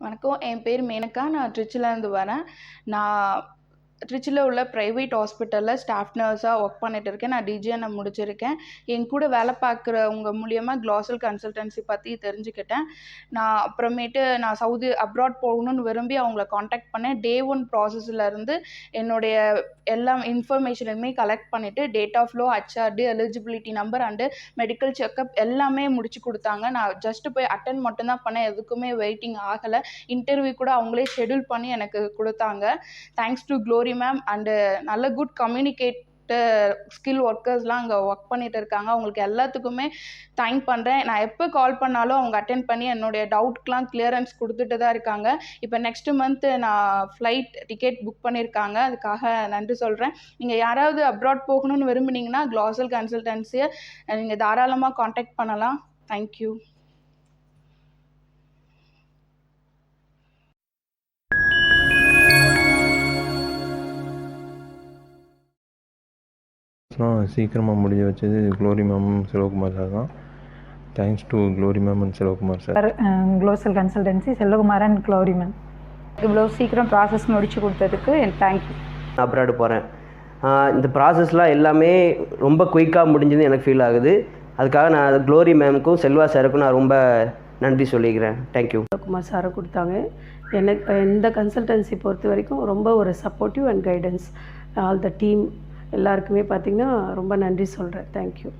வணக்கம். என் பேர் மேனகா. நான் திருச்சிலேருந்து வரேன். நான் திருச்சியில் உள்ள ப்ரைவேட் ஹாஸ்பிட்டலில் ஸ்டாஃப் நர்ஸாக ஒர்க் பண்ணிட்டு இருக்கேன். நான் டிஜிஎன்எம் முடிச்சிருக்கேன். என் கூட வேலை பார்க்குறவங்க மூலியமாக க்ளோசல் கன்சல்டன்சி பற்றி தெரிஞ்சுக்கிட்டேன். நான் சவுதி அப்ராட் போகணும்னு விரும்பி அவங்கள காண்டாக்ட் பண்ணேன். டே 1 ப்ராசஸ்லேருந்து என்னுடைய எல்லா இன்ஃபர்மேஷனுமே கலெக்ட் பண்ணிவிட்டு டேட் ஆஃப் லோ, HRT, eligibility number and medical checkup எல்லாமே முடிச்சு கொடுத்தாங்க. நான் ஜஸ்ட்டு போய் அட்டென்ட் மட்டும்தான் பண்ணேன். எதுக்குமே வெயிட்டிங் ஆகலை. இன்டர்வியூ கூட அவங்களே ஷெட்யூல் பண்ணி எனக்கு கொடுத்தாங்க. Thanks to Glory ma'am and நல்ல குட் ஸ்கில் ஒர்க்கர்ஸ்லாம் அங்கே ஒர்க் பண்ணிட்டு இருக்காங்க. அவங்களுக்கு எல்லாத்துக்குமே தேங்க் பண்ணுறேன். நான் எப்போ கால் பண்ணாலும் அவங்க அட்டென்ட் பண்ணி என்னுடைய டவுட்க்கெலாம் கிளியரன்ஸ் கொடுத்துட்டு தான் இருக்காங்க. இப்போ நெக்ஸ்ட் மந்த்து நான் ஃப்ளைட் டிக்கெட் புக் பண்ணியிருக்காங்க. அதுக்காக நன்றி சொல்கிறேன். நீங்கள் யாராவது அப்ராட் போகணும்னு விரும்புனீங்கன்னா க்ளோசல் கன்சல்டன்சியை நீங்கள் தாராளமாக காண்டாக்ட் பண்ணலாம். தேங்க்யூ. சீக்கிரமாக முடிஞ்சு வச்சது க்ளோரி மேம் செல்வகுமார் சார் தான். Thanks to Glory ma'am and Selvakumar sir. க்ளோசல் consultancy Selvakumar and Glory ma'am இவ்வளோ சீக்கிரம் ப்ராசஸ் முடிச்சு கொடுத்ததுக்கு தேங்க்யூ. அப்ராடு போகிறேன். இந்த ப்ராசஸ்லாம் எல்லாமே ரொம்ப குயிக்காக முடிஞ்சதுன்னு எனக்கு ஃபீல் ஆகுது. அதுக்காக நான் க்ளோரி மேமுக்கும் செல்வா சாருக்கும் நான் ரொம்ப நன்றி சொல்லிக்கிறேன். தேங்க்யூ. செல்வகுமார் சாரை கொடுத்தாங்க. எனக்கு இந்த கன்சல்டன்சி பொறுத்த வரைக்கும் ரொம்ப ஒரு supportive and guidance. All the team எல்லாருக்குமே பார்த்திங்கன்னா ரொம்ப நன்றி சொல்கிறேன். தேங்க்யூ.